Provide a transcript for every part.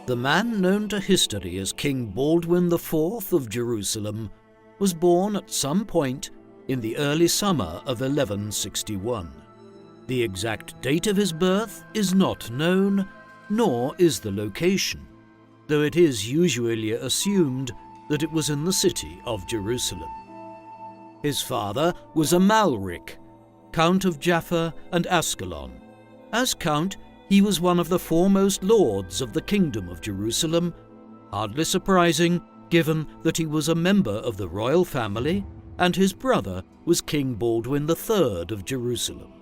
The man known to history as King Baldwin IV of Jerusalem was born at some point in the early summer of 1161. The exact date of his birth is not known, nor is the location, though it is usually assumed that it was in the city of Jerusalem. His father was Amalric, Count of Jaffa and Ascalon. As Count, he was one of the foremost lords of the Kingdom of Jerusalem, hardly surprising given that he was a member of the royal family and his brother was King Baldwin III of Jerusalem.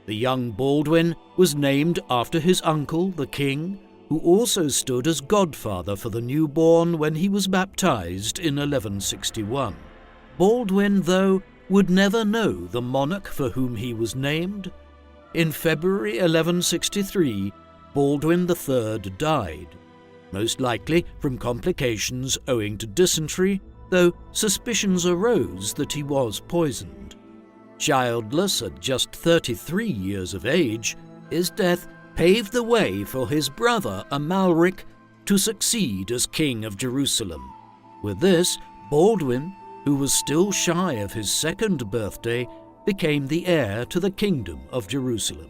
The young Baldwin was named after his uncle, the king, who also stood as godfather for the newborn when he was baptized in 1161. Baldwin, though, would never know the monarch for whom he was named. In February 1163, Baldwin III died, most likely from complications owing to dysentery, though suspicions arose that he was poisoned. Childless at just 33 years of age, his death paved the way for his brother Amalric to succeed as King of Jerusalem. With this, Baldwin, who was still shy of his second birthday, became the heir to the Kingdom of Jerusalem.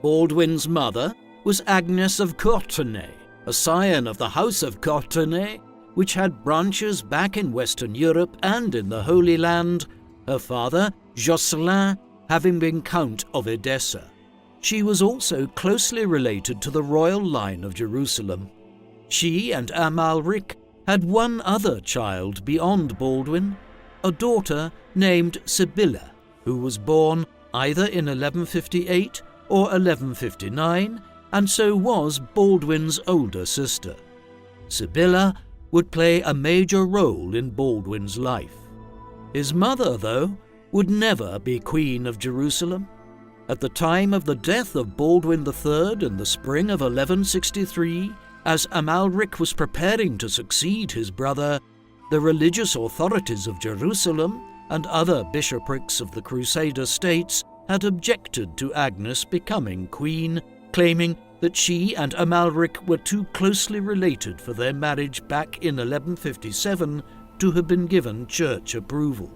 Baldwin's mother was Agnes of Courtenay, a scion of the House of Courtenay, which had branches back in Western Europe and in the Holy Land, her father, Jocelyn, having been Count of Edessa. She was also closely related to the royal line of Jerusalem. She and Amalric had one other child beyond Baldwin, a daughter named Sibylla, who was born either in 1158 or 1159, and so was Baldwin's older sister. Sibylla would play a major role in Baldwin's life. His mother, though, would never be Queen of Jerusalem. At the time of the death of Baldwin III in the spring of 1163, as Amalric was preparing to succeed his brother, the religious authorities of Jerusalem and other bishoprics of the Crusader states had objected to Agnes becoming queen, claiming that she and Amalric were too closely related for their marriage back in 1157 to have been given church approval.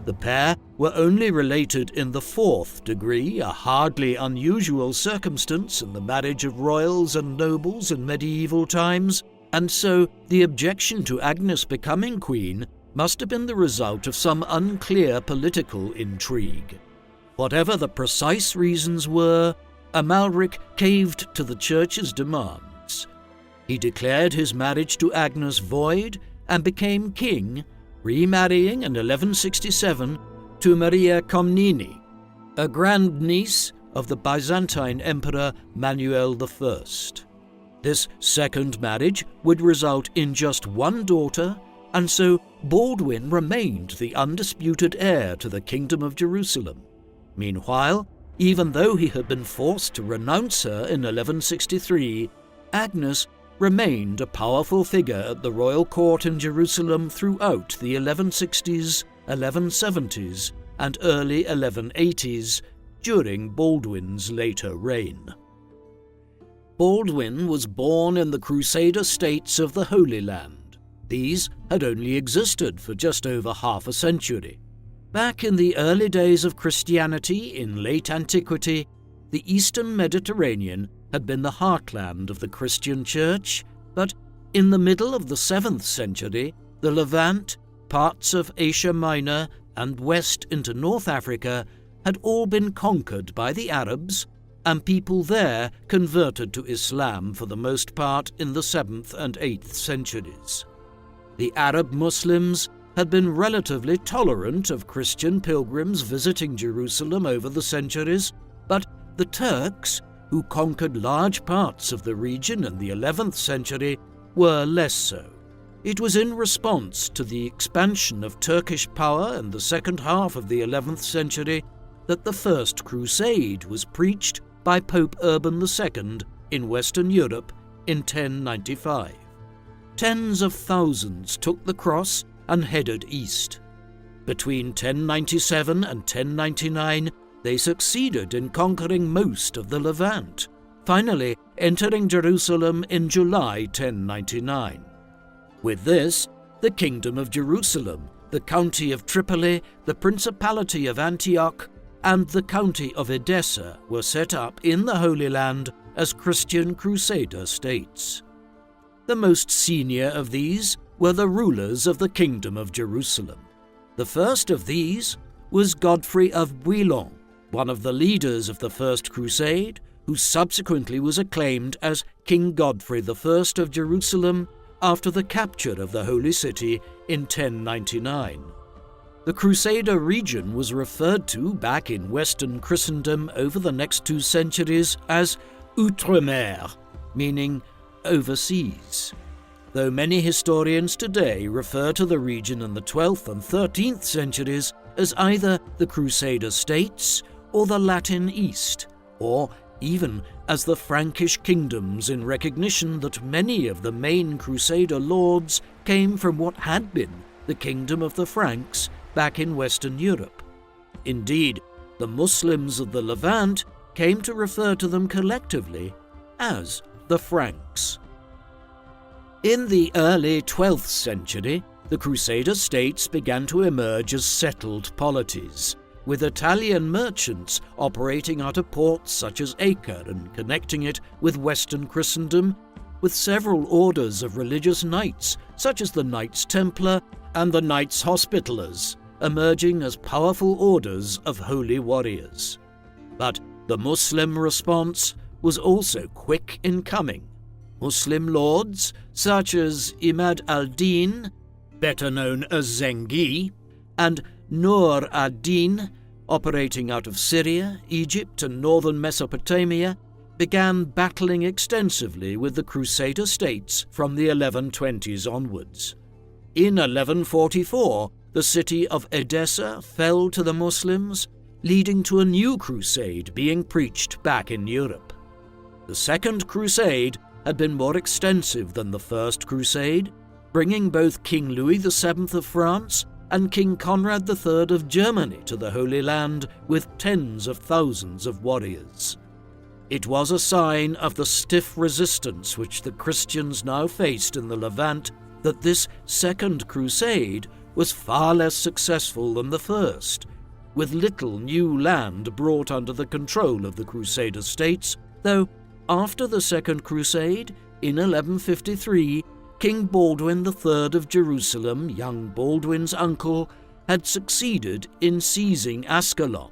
The pair were only related in the fourth degree, a hardly unusual circumstance in the marriage of royals and nobles in medieval times, and so the objection to Agnes becoming queen must have been the result of some unclear political intrigue. Whatever the precise reasons were, Amalric caved to the church's demands. He declared his marriage to Agnes void and became king, remarrying in 1167 to Maria Comneni, a grandniece of the Byzantine Emperor Manuel I. This second marriage would result in just one daughter, and so Baldwin remained the undisputed heir to the Kingdom of Jerusalem. Meanwhile, even though he had been forced to renounce her in 1163, Agnes remained a powerful figure at the royal court in Jerusalem throughout the 1160s, 1170s, and early 1180s during Baldwin's later reign. Baldwin was born in the Crusader states of the Holy Land. These had only existed for just over half a century. Back in the early days of Christianity in late antiquity, the Eastern Mediterranean had been the heartland of the Christian Church, but in the middle of the 7th century, the Levant, parts of Asia Minor, and west into North Africa had all been conquered by the Arabs, and people there converted to Islam for the most part in the 7th and 8th centuries. The Arab Muslims had been relatively tolerant of Christian pilgrims visiting Jerusalem over the centuries, but the Turks, who conquered large parts of the region in the 11th century, were less so. It was in response to the expansion of Turkish power in the second half of the 11th century that the First Crusade was preached by Pope Urban II in Western Europe in 1095. Tens of thousands took the cross and headed east. Between 1097 and 1099, they succeeded in conquering most of the Levant, finally entering Jerusalem in July 1099. With this, the Kingdom of Jerusalem, the County of Tripoli, the Principality of Antioch, and the County of Edessa were set up in the Holy Land as Christian Crusader states. The most senior of these were the rulers of the Kingdom of Jerusalem. The first of these was Godfrey of Bouillon, one of the leaders of the First Crusade, who subsequently was acclaimed as King Godfrey I of Jerusalem after the capture of the Holy City in 1099. The Crusader region was referred to back in Western Christendom over the next 2 centuries as Outremer, meaning overseas, though many historians today refer to the region in the 12th and 13th centuries as either the Crusader states or the Latin East, or even as the Frankish kingdoms, in recognition that many of the main Crusader lords came from what had been the Kingdom of the Franks back in Western Europe. Indeed, the Muslims of the Levant came to refer to them collectively as the Franks. In the early 12th century, the Crusader states began to emerge as settled polities, with Italian merchants operating out of ports such as Acre and connecting it with Western Christendom, with several orders of religious knights, such as the Knights Templar and the Knights Hospitallers, emerging as powerful orders of holy warriors. But the Muslim response was also quick in coming. Muslim lords such as Imad al-Din, better known as Zengi, and Nur ad-Din, operating out of Syria, Egypt, and northern Mesopotamia, began battling extensively with the Crusader states from the 1120s onwards. In 1144, the city of Edessa fell to the Muslims, leading to a new crusade being preached back in Europe. The Second Crusade had been more extensive than the First Crusade, bringing both King Louis VII of France and King Conrad III of Germany to the Holy Land with tens of thousands of warriors. It was a sign of the stiff resistance which the Christians now faced in the Levant that this Second Crusade was far less successful than the first, with little new land brought under the control of the Crusader states, though after the Second Crusade, in 1153, King Baldwin III of Jerusalem, young Baldwin's uncle, had succeeded in seizing Ascalon,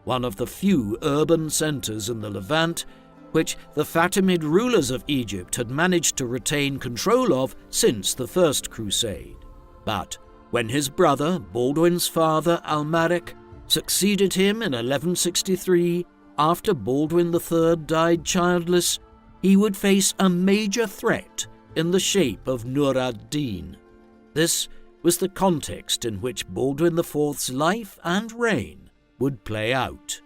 one of the few urban centres in the Levant, which the Fatimid rulers of Egypt had managed to retain control of since the First Crusade. But when his brother, Baldwin's father, Almaric, succeeded him in 1163, after Baldwin III died childless, he would face a major threat in the shape of Nur ad-Din. This was the context in which Baldwin IV's life and reign would play out.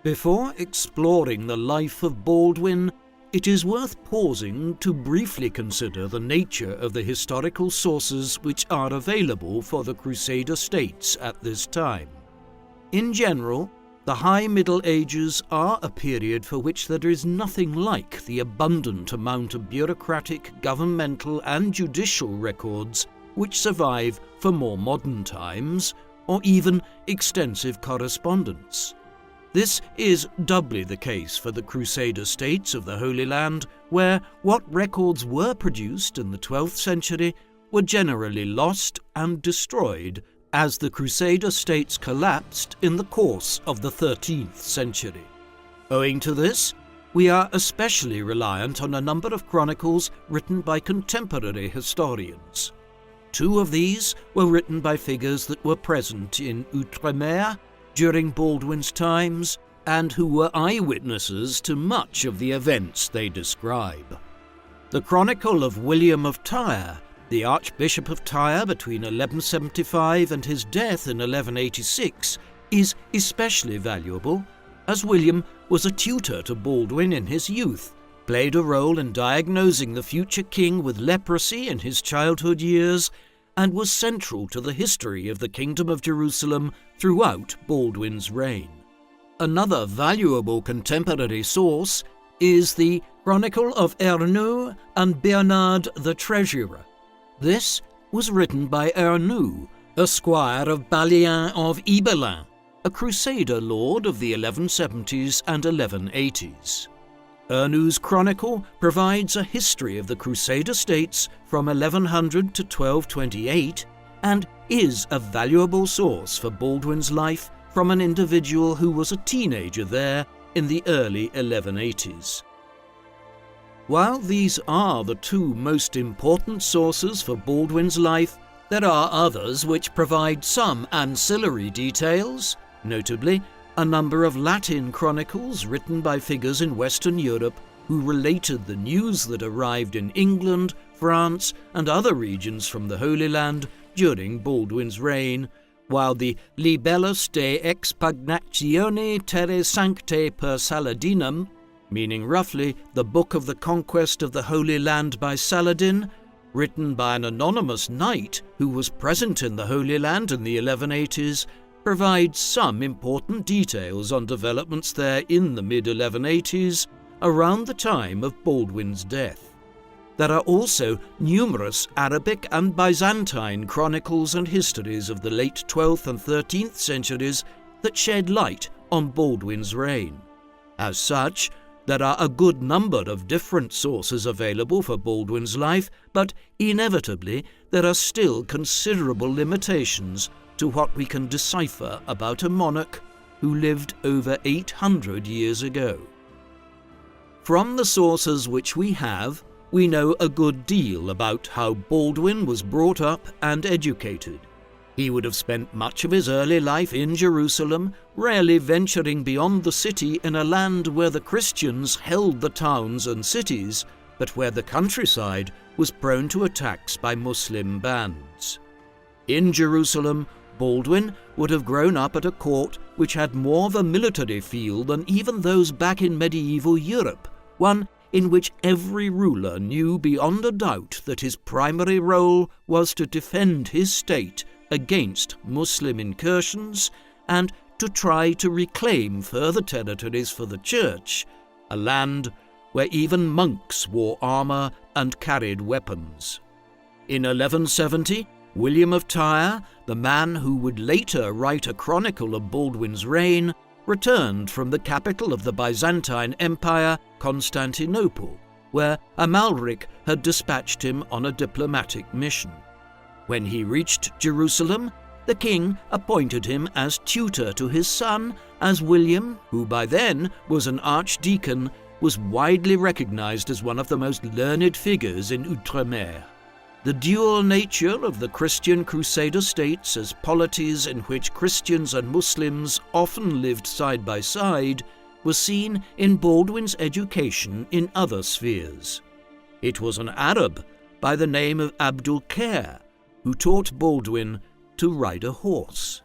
Before exploring the life of Baldwin, it is worth pausing to briefly consider the nature of the historical sources which are available for the Crusader states at this time. In general, the High Middle Ages are a period for which there is nothing like the abundant amount of bureaucratic, governmental, and judicial records which survive for more modern times, or even extensive correspondence. This is doubly the case for the Crusader states of the Holy Land, where what records were produced in the 12th century were generally lost and destroyed as the Crusader states collapsed in the course of the 13th century. Owing to this, we are especially reliant on a number of chronicles written by contemporary historians. 2 of these were written by figures that were present in Outremer during Baldwin's times and who were eyewitnesses to much of the events they describe. The Chronicle of William of Tyre, the Archbishop of Tyre between 1175 and his death in 1186, is especially valuable, as William was a tutor to Baldwin in his youth, played a role in diagnosing the future king with leprosy in his childhood years, and was central to the history of the Kingdom of Jerusalem throughout Baldwin's reign. Another valuable contemporary source is the Chronicle of Ernoux and Bernard the Treasurer. This was written by Ernoux, a squire of Baldwin of Ibelin, a Crusader lord of the 1170s and 1180s. Ernoux's chronicle provides a history of the Crusader states from 1100 to 1228 and is a valuable source for Baldwin's life from an individual who was a teenager there in the early 1180s. While these are the two most important sources for Baldwin's life, there are others which provide some ancillary details, notably a number of Latin chronicles written by figures in Western Europe who related the news that arrived in England, France, and other regions from the Holy Land during Baldwin's reign, while the Libellus de Expugnatione Terrae Sanctae per Saladinum, meaning roughly the Book of the Conquest of the Holy Land by Saladin, written by an anonymous knight who was present in the Holy Land in the 1180s, provides some important details on developments there in the mid-1180s, around the time of Baldwin's death. There are also numerous Arabic and Byzantine chronicles and histories of the late 12th and 13th centuries that shed light on Baldwin's reign. As such, there are a good number of different sources available for Baldwin's life, but inevitably there are still considerable limitations to what we can decipher about a monarch who lived over 800 years ago. From the sources which we have, we know a good deal about how Baldwin was brought up and educated. He would have spent much of his early life in Jerusalem, rarely venturing beyond the city in a land where the Christians held the towns and cities, but where the countryside was prone to attacks by Muslim bands. In Jerusalem, Baldwin would have grown up at a court which had more of a military feel than even those back in medieval Europe, one in which every ruler knew beyond a doubt that his primary role was to defend his state against Muslim incursions and to try to reclaim further territories for the Church, a land where even monks wore armour and carried weapons. In 1170, William of Tyre, the man who would later write a chronicle of Baldwin's reign, returned from the capital of the Byzantine Empire, Constantinople, where Amalric had dispatched him on a diplomatic mission. When he reached Jerusalem, the king appointed him as tutor to his son, as William, who by then was an archdeacon, was widely recognized as one of the most learned figures in Outremer. The dual nature of the Christian Crusader states as polities in which Christians and Muslims often lived side by side was seen in Baldwin's education in other spheres. It was an Arab by the name of Abdul-Khair who taught Baldwin to ride a horse.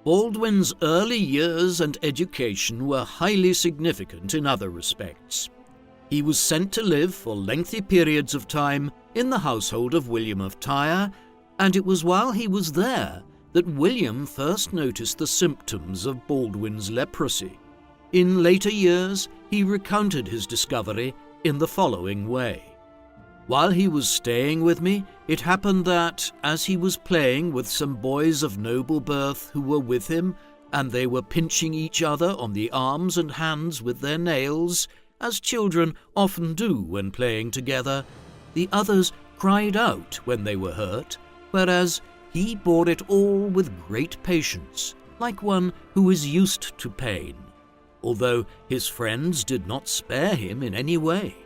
Baldwin's early years and education were highly significant in other respects. He was sent to live for lengthy periods of time in the household of William of Tyre, and it was while he was there that William first noticed the symptoms of Baldwin's leprosy. In later years, he recounted his discovery in the following way. While he was staying with me, it happened that, as he was playing with some boys of noble birth who were with him, and they were pinching each other on the arms and hands with their nails, as children often do when playing together, the others cried out when they were hurt, whereas he bore it all with great patience, like one who is used to pain, although his friends did not spare him in any way.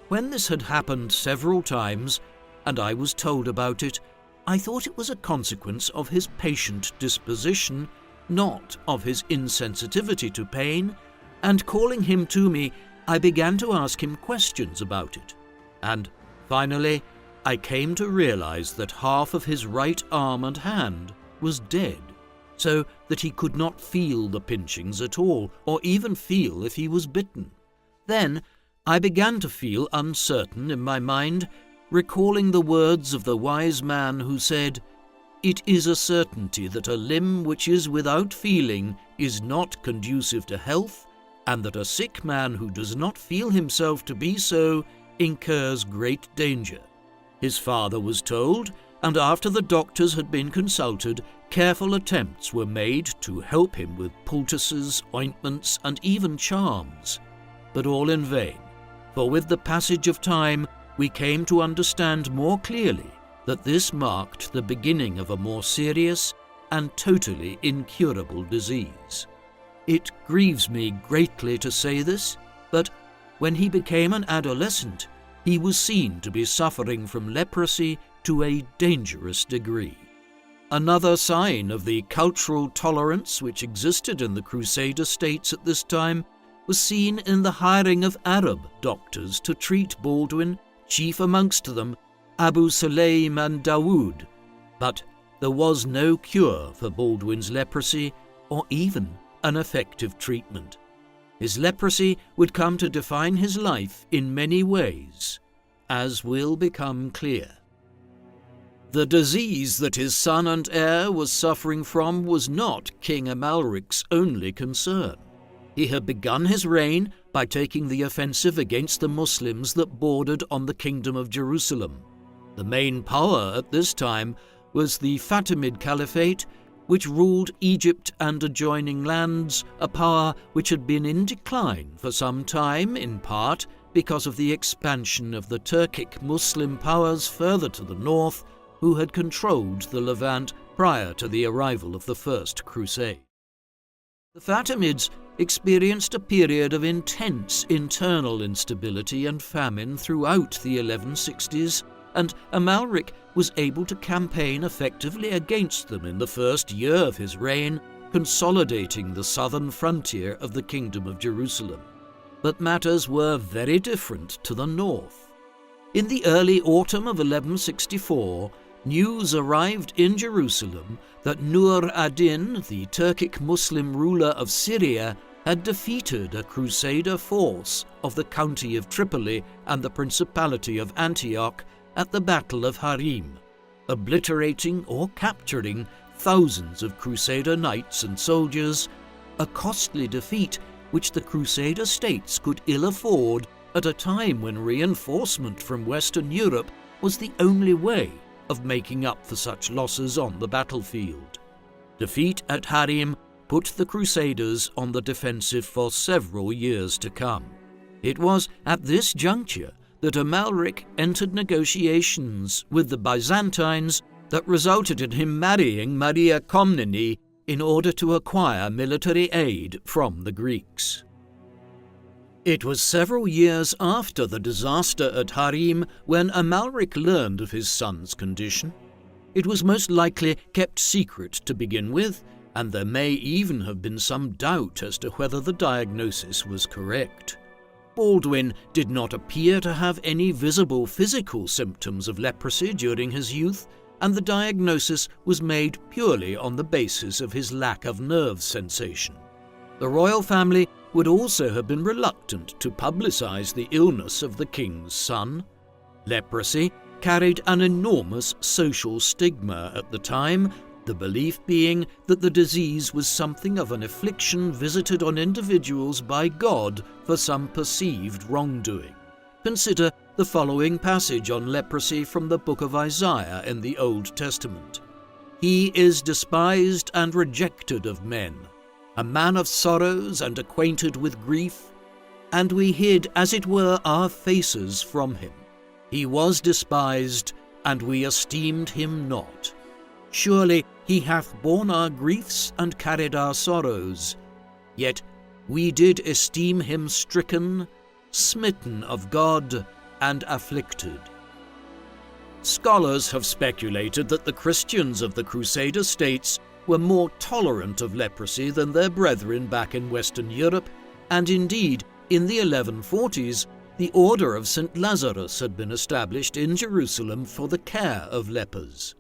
When this had happened several times, and I was told about it, I thought it was a consequence of his patient disposition, not of his insensitivity to pain, and calling him to me, I began to ask him questions about it, and finally I came to realize that half of his right arm and hand was dead, so that he could not feel the pinchings at all, or even feel if he was bitten. Then I began to feel uncertain in my mind, recalling the words of the wise man who said, it is a certainty that a limb which is without feeling is not conducive to health, and that a sick man who does not feel himself to be so incurs great danger. His father was told, and after the doctors had been consulted, careful attempts were made to help him with poultices, ointments, and even charms, but all in vain, for with the passage of time we came to understand more clearly that this marked the beginning of a more serious and totally incurable disease. It grieves me greatly to say this, but when he became an adolescent, he was seen to be suffering from leprosy to a dangerous degree. Another sign of the cultural tolerance which existed in the Crusader states at this time was seen in the hiring of Arab doctors to treat Baldwin, chief amongst them Abu Sulaym and Dawood. But there was no cure for Baldwin's leprosy, or even an effective treatment. His leprosy would come to define his life in many ways, as will become clear. The disease that his son and heir was suffering from was not King Amalric's only concern. He had begun his reign by taking the offensive against the Muslims that bordered on the Kingdom of Jerusalem. The main power at this time was the Fatimid Caliphate, which ruled Egypt and adjoining lands, a power which had been in decline for some time, in part because of the expansion of the Turkic Muslim powers further to the north, who had controlled the Levant prior to the arrival of the First Crusade. The Fatimids experienced a period of intense internal instability and famine throughout the 1160s, and Amalric was able to campaign effectively against them in the first year of his reign, consolidating the southern frontier of the Kingdom of Jerusalem. But matters were very different to the north. In the early autumn of 1164, news arrived in Jerusalem that Nur ad-Din, the Turkic Muslim ruler of Syria, had defeated a Crusader force of the county of Tripoli and the Principality of Antioch at the Battle of Harim, obliterating or capturing thousands of Crusader knights and soldiers, a costly defeat which the Crusader states could ill afford at a time when reinforcement from Western Europe was the only way of making up for such losses on the battlefield. Defeat at Harim put the Crusaders on the defensive for several years to come. It was at this juncture that Amalric entered negotiations with the Byzantines that resulted in him marrying Maria Komnene in order to acquire military aid from the Greeks. It was several years after the disaster at Harim when Amalric learned of his son's condition. It was most likely kept secret to begin with, and there may even have been some doubt as to whether the diagnosis was correct. Baldwin did not appear to have any visible physical symptoms of leprosy during his youth, and the diagnosis was made purely on the basis of his lack of nerve sensation. The royal family would also have been reluctant to publicize the illness of the king's son. Leprosy carried an enormous social stigma at the time, the belief being that the disease was something of an affliction visited on individuals by God for some perceived wrongdoing. Consider the following passage on leprosy from the book of Isaiah in the Old Testament. "He is despised and rejected of men, a man of sorrows and acquainted with grief, and we hid, as it were, our faces from him. He was despised, and we esteemed him not. Surely he hath borne our griefs and carried our sorrows. Yet we did esteem him stricken, smitten of God, and afflicted." Scholars have speculated that the Christians of the Crusader states were more tolerant of leprosy than their brethren back in Western Europe, and indeed, in the 1140s, the Order of St. Lazarus had been established in Jerusalem for the care of lepers.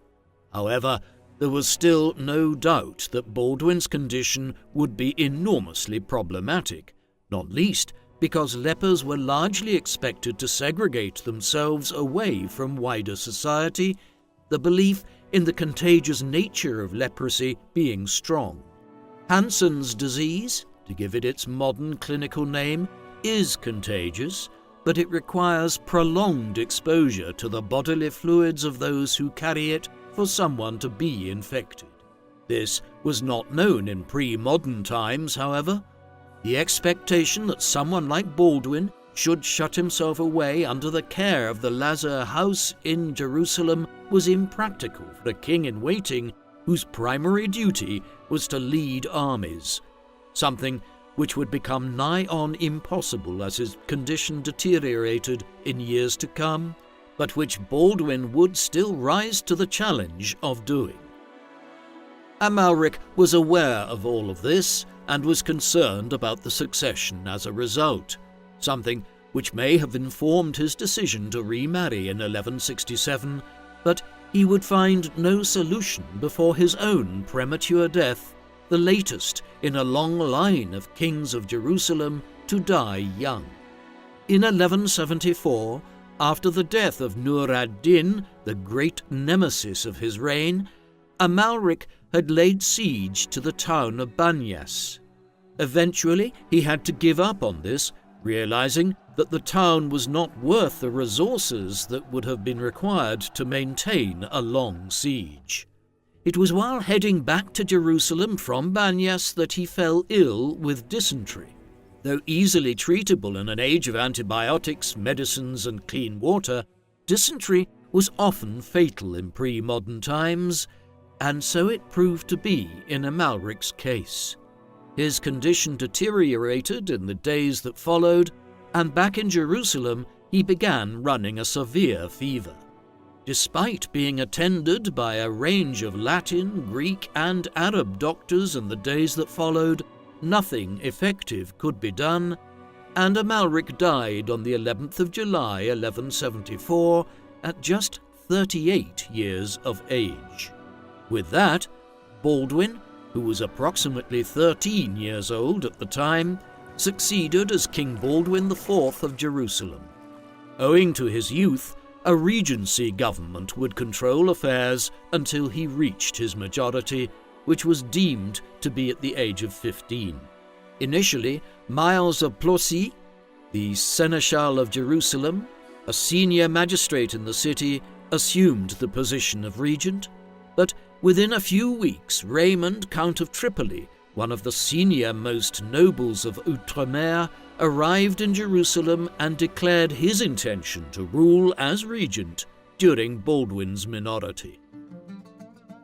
However, there was still no doubt that Baldwin's condition would be enormously problematic, not least because lepers were largely expected to segregate themselves away from wider society. The belief in the contagious nature of leprosy being strong. Hansen's disease, to give it its modern clinical name, is contagious, but it requires prolonged exposure to the bodily fluids of those who carry it for someone to be infected. This was not known in pre-modern times, however. The expectation that someone like Baldwin should shut himself away under the care of the Lazar house in Jerusalem was impractical for a king-in-waiting whose primary duty was to lead armies, something which would become nigh on impossible as his condition deteriorated in years to come, but which Baldwin would still rise to the challenge of doing. Amalric was aware of all of this and was concerned about the succession as a result, something which may have informed his decision to remarry in 1167, but he would find no solution before his own premature death, the latest in a long line of kings of Jerusalem to die young. In 1174, after the death of Nur ad-Din, the great nemesis of his reign, Amalric had laid siege to the town of Banyas. Eventually, he had to give up on this, realizing that the town was not worth the resources that would have been required to maintain a long siege. It was while heading back to Jerusalem from Banyas that he fell ill with dysentery. Though easily treatable in an age of antibiotics, medicines, and clean water, dysentery was often fatal in pre-modern times, and so it proved to be in Amalric's case. His condition deteriorated in the days that followed, and back in Jerusalem he began running a severe fever. Despite being attended by a range of Latin, Greek, and Arab doctors in the days that followed, nothing effective could be done, and Amalric died on the 11th of July 1174 at just 38 years of age. With that, Baldwin, who was approximately 13 years old at the time, succeeded as King Baldwin IV of Jerusalem. Owing to his youth, a regency government would control affairs until he reached his majority, which was deemed to be at the age of 15. Initially, Miles of Plosy, the seneschal of Jerusalem, a senior magistrate in the city, assumed the position of regent, but within a few weeks Raymond, Count of Tripoli, one of the senior-most nobles of Outremer, arrived in Jerusalem and declared his intention to rule as regent during Baldwin's minority.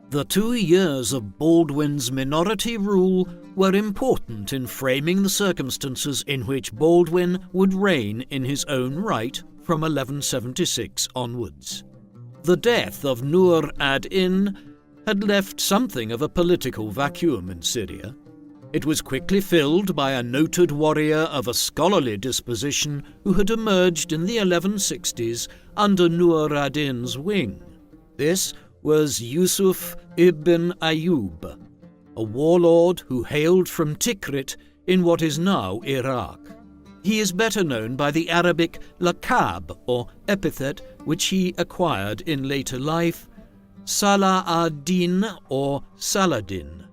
The 2 years of Baldwin's minority rule were important in framing the circumstances in which Baldwin would reign in his own right from 1176 onwards. The death of Nur ad-Din had left something of a political vacuum in Syria. It was quickly filled by a noted warrior of a scholarly disposition who had emerged in the 1160s under Nur ad-Din's wing. This was Yusuf ibn Ayyub, a warlord who hailed from Tikrit in what is now Iraq. He is better known by the Arabic laqab, or epithet, which he acquired in later life, Salah ad-Din or Saladin,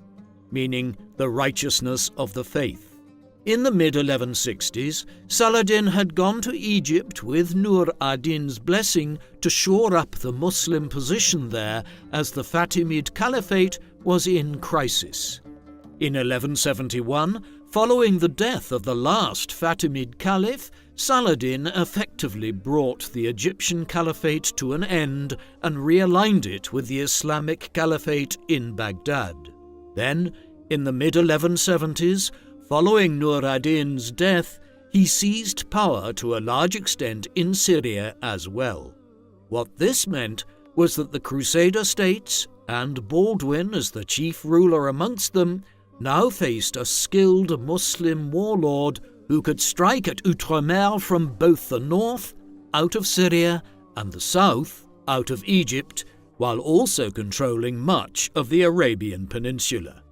meaning the righteousness of the faith. In the mid-1160s, Saladin had gone to Egypt with Nur ad-Din's blessing to shore up the Muslim position there as the Fatimid Caliphate was in crisis. In 1171, following the death of the last Fatimid Caliph, Saladin effectively brought the Egyptian Caliphate to an end and realigned it with the Islamic Caliphate in Baghdad. Then, in the mid-1170s, following Nur ad-Din's death, he seized power to a large extent in Syria as well. What this meant was that the Crusader states, and Baldwin as the chief ruler amongst them, now faced a skilled Muslim warlord who could strike at Outremer from both the north, out of Syria, and the south, out of Egypt, while also controlling much of the Arabian Peninsula.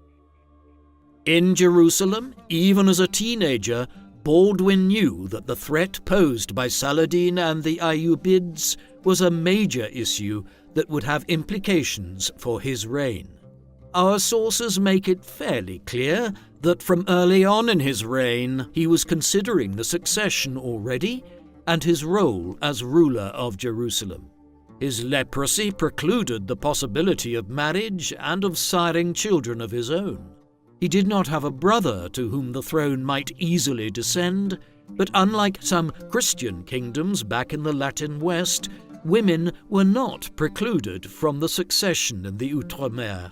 In Jerusalem, even as a teenager, Baldwin knew that the threat posed by Saladin and the Ayyubids was a major issue that would have implications for his reign. Our sources make it fairly clear that from early on in his reign he was considering the succession already and his role as ruler of Jerusalem. His leprosy precluded the possibility of marriage and of siring children of his own. He did not have a brother to whom the throne might easily descend, but unlike some Christian kingdoms back in the Latin West, women were not precluded from the succession in the Outremer.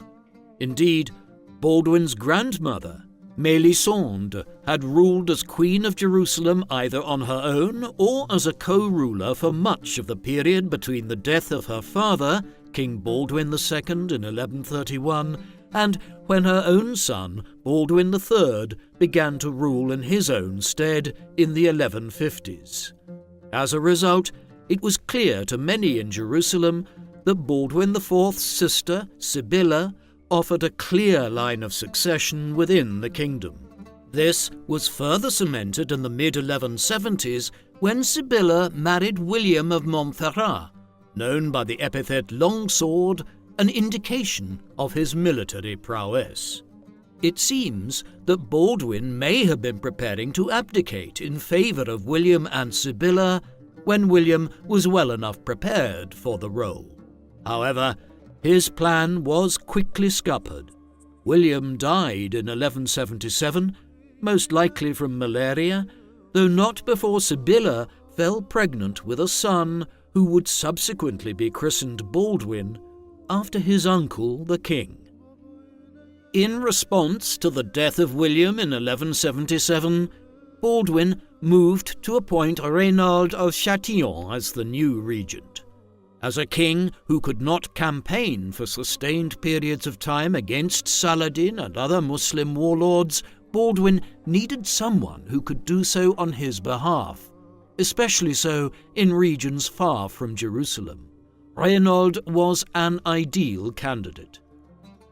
Indeed, Baldwin's grandmother, Mélisande, had ruled as Queen of Jerusalem either on her own or as a co-ruler for much of the period between the death of her father, King Baldwin II in 1131, and when her own son, Baldwin III, began to rule in his own stead in the 1150s. As a result, it was clear to many in Jerusalem that Baldwin IV's sister, Sibylla, offered a clear line of succession within the kingdom. This was further cemented in the mid-1170s when Sibylla married William of Montferrat, known by the epithet Longsword, an indication of his military prowess. It seems that Baldwin may have been preparing to abdicate in favour of William and Sibylla when William was well enough prepared for the role. However, his plan was quickly scuppered. William died in 1177, most likely from malaria, though not before Sibylla fell pregnant with a son who would subsequently be christened Baldwin after his uncle the king. In response to the death of William in 1177, Baldwin moved to appoint Reynald of Châtillon as the new regent. As a king who could not campaign for sustained periods of time against Saladin and other Muslim warlords, Baldwin needed someone who could do so on his behalf, especially so in regions far from Jerusalem. Reynald was an ideal candidate.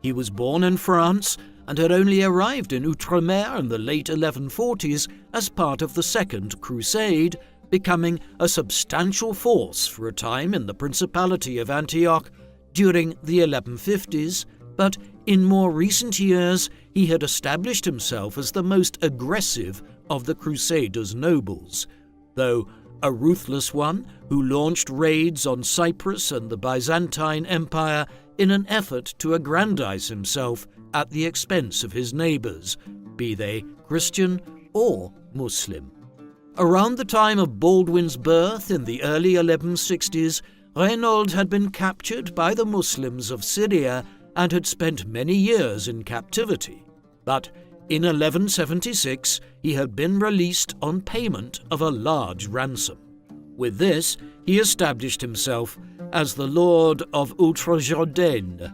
He was born in France and had only arrived in Outremer in the late 1140s as part of the Second Crusade, becoming a substantial force for a time in the Principality of Antioch during the 1150s, but in more recent years he had established himself as the most aggressive of the Crusaders' nobles, though a ruthless one who launched raids on Cyprus and the Byzantine Empire in an effort to aggrandize himself at the expense of his neighbours, be they Christian or Muslim. Around the time of Baldwin's birth in the early 1160s, Reynald had been captured by the Muslims of Syria and had spent many years in captivity. But in 1176, he had been released on payment of a large ransom. With this, he established himself as the Lord of Outre-Jourdain,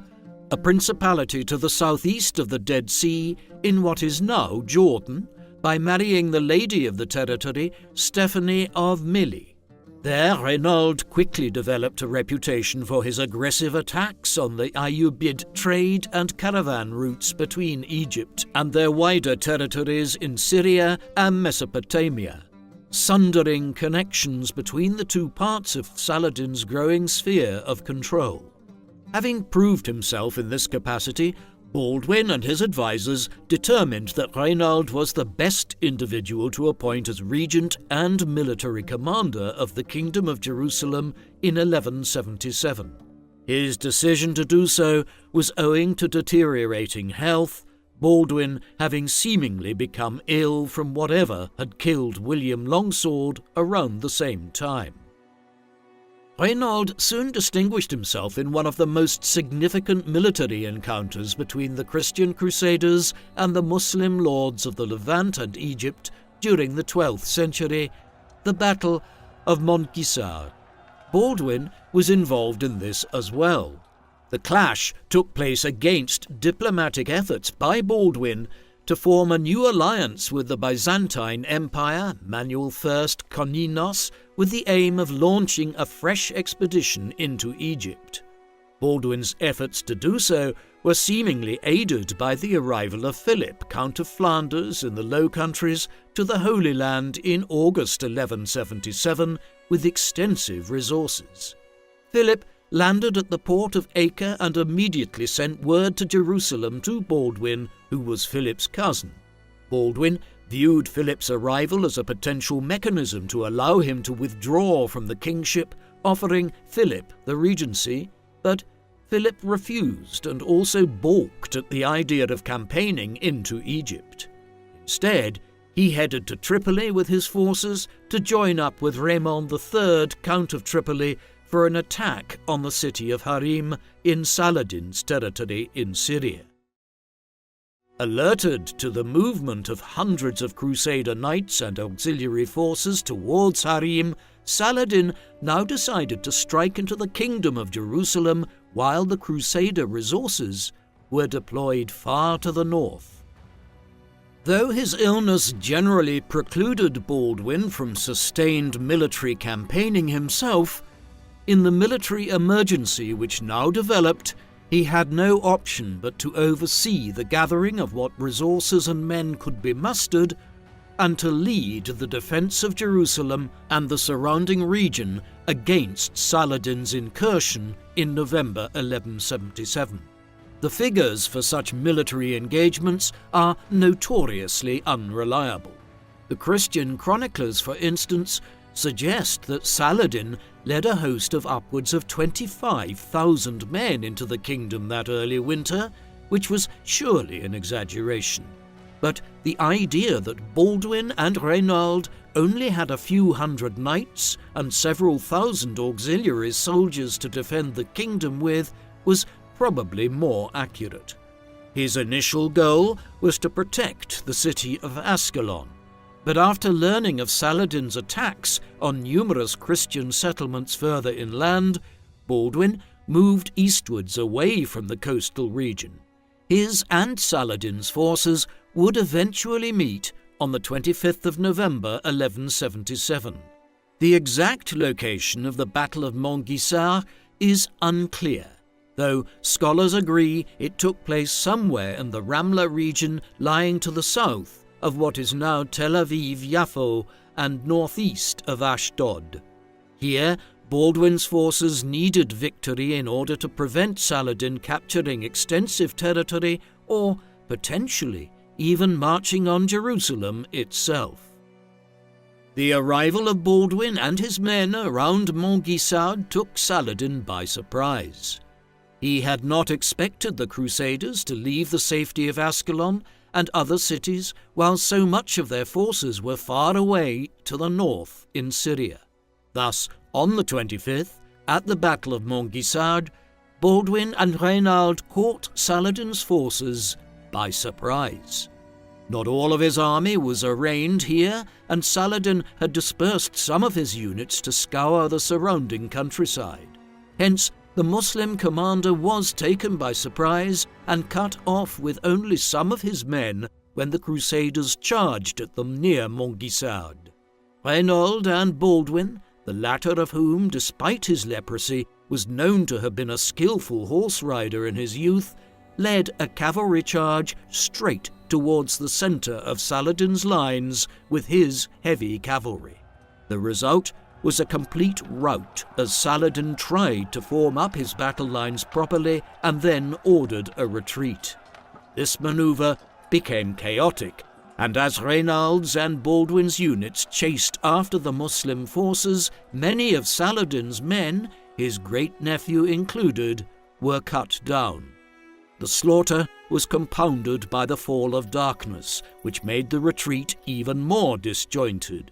a principality to the southeast of the Dead Sea in what is now Jordan, by marrying the lady of the territory, Stephanie of Milly. There, Reynald quickly developed a reputation for his aggressive attacks on the Ayyubid trade and caravan routes between Egypt and their wider territories in Syria and Mesopotamia, sundering connections between the two parts of Saladin's growing sphere of control. Having proved himself in this capacity, Baldwin and his advisers determined that Reynald was the best individual to appoint as regent and military commander of the Kingdom of Jerusalem in 1177. His decision to do so was owing to deteriorating health, Baldwin having seemingly become ill from whatever had killed William Longsword around the same time. Reynald soon distinguished himself in one of the most significant military encounters between the Christian Crusaders and the Muslim lords of the Levant and Egypt during the 12th century, the Battle of Montgisard. Baldwin was involved in this as well. The clash took place against diplomatic efforts by Baldwin to form a new alliance with the Byzantine Empire, Manuel I Komnenos, with the aim of launching a fresh expedition into Egypt. Baldwin's efforts to do so were seemingly aided by the arrival of Philip, Count of Flanders in the Low Countries, to the Holy Land in August 1177 with extensive resources. Philip landed at the port of Acre and immediately sent word to Jerusalem to Baldwin, who was Philip's cousin. Baldwin viewed Philip's arrival as a potential mechanism to allow him to withdraw from the kingship, offering Philip the regency, but Philip refused and also balked at the idea of campaigning into Egypt. Instead, he headed to Tripoli with his forces to join up with Raymond III, Count of Tripoli, for an attack on the city of Harim in Saladin's territory in Syria. Alerted to the movement of hundreds of Crusader knights and auxiliary forces towards Harim, Saladin now decided to strike into the kingdom of Jerusalem while the Crusader resources were deployed far to the north. Though his illness generally precluded Baldwin from sustained military campaigning himself, in the military emergency which now developed, he had no option but to oversee the gathering of what resources and men could be mustered and to lead the defense of Jerusalem and the surrounding region against Saladin's incursion in November 1177. The figures for such military engagements are notoriously unreliable. The Christian chroniclers, for instance, suggest that Saladin led a host of upwards of 25,000 men into the kingdom that early winter, which was surely an exaggeration. But the idea that Baldwin and Reynald only had a few hundred knights and several thousand auxiliary soldiers to defend the kingdom with was probably more accurate. His initial goal was to protect the city of Ascalon, but after learning of Saladin's attacks on numerous Christian settlements further inland, Baldwin moved eastwards away from the coastal region. His and Saladin's forces would eventually meet on the 25th of November 1177. The exact location of the Battle of Montgisard is unclear, though scholars agree it took place somewhere in the Ramla region lying to the south of what is now Tel Aviv-Yaffo and northeast of Ashdod. Here, Baldwin's forces needed victory in order to prevent Saladin capturing extensive territory or, potentially, even marching on Jerusalem itself. The arrival of Baldwin and his men around Montgisard took Saladin by surprise. He had not expected the Crusaders to leave the safety of Ascalon and other cities while so much of their forces were far away to the north in Syria. Thus, on the 25th, at the Battle of Montgisard, Baldwin and Reynald caught Saladin's forces by surprise. Not all of his army was arraigned here, and Saladin had dispersed some of his units to scour the surrounding countryside. Hence, the Muslim commander was taken by surprise and cut off with only some of his men when the Crusaders charged at them near Montgisard. Reynald and Baldwin, the latter of whom, despite his leprosy, was known to have been a skillful horse rider in his youth, led a cavalry charge straight towards the centre of Saladin's lines with his heavy cavalry. The result was a complete rout as Saladin tried to form up his battle lines properly and then ordered a retreat. This manoeuvre became chaotic, and as Reynald's and Baldwin's units chased after the Muslim forces, many of Saladin's men, his great-nephew included, were cut down. The slaughter was compounded by the fall of darkness, which made the retreat even more disjointed.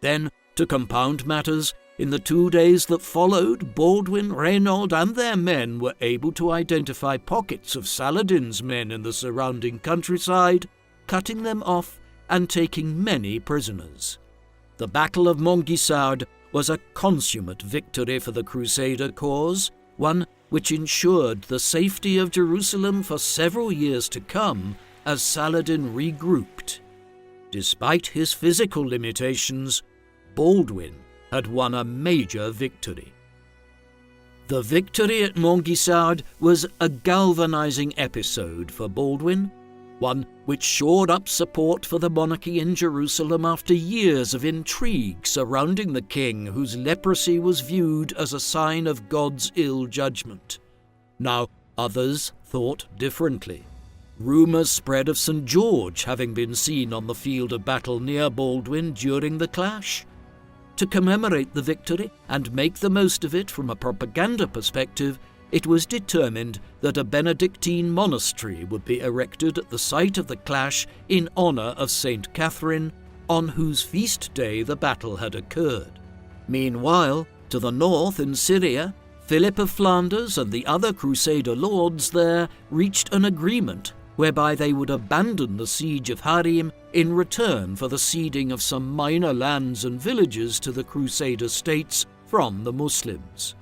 Then, to compound matters, in the 2 days that followed, Baldwin, Reynald, and their men were able to identify pockets of Saladin's men in the surrounding countryside, cutting them off and taking many prisoners. The Battle of Montgisard was a consummate victory for the Crusader cause, one which ensured the safety of Jerusalem for several years to come as Saladin regrouped. Despite his physical limitations, Baldwin had won a major victory. The victory at Montgisard was a galvanizing episode for Baldwin. one which shored up support for the monarchy in Jerusalem after years of intrigue surrounding the king, whose leprosy was viewed as a sign of God's ill judgment. Now, others thought differently. Rumours spread of St. George having been seen on the field of battle near Baldwin during the clash. To commemorate the victory and make the most of it from a propaganda perspective, it was determined that a Benedictine monastery would be erected at the site of the clash in honour of St. Catherine, on whose feast day the battle had occurred. Meanwhile, to the north in Syria, Philip of Flanders and the other Crusader lords there reached an agreement whereby they would abandon the siege of Harim in return for the ceding of some minor lands and villages to the Crusader states from the Muslims.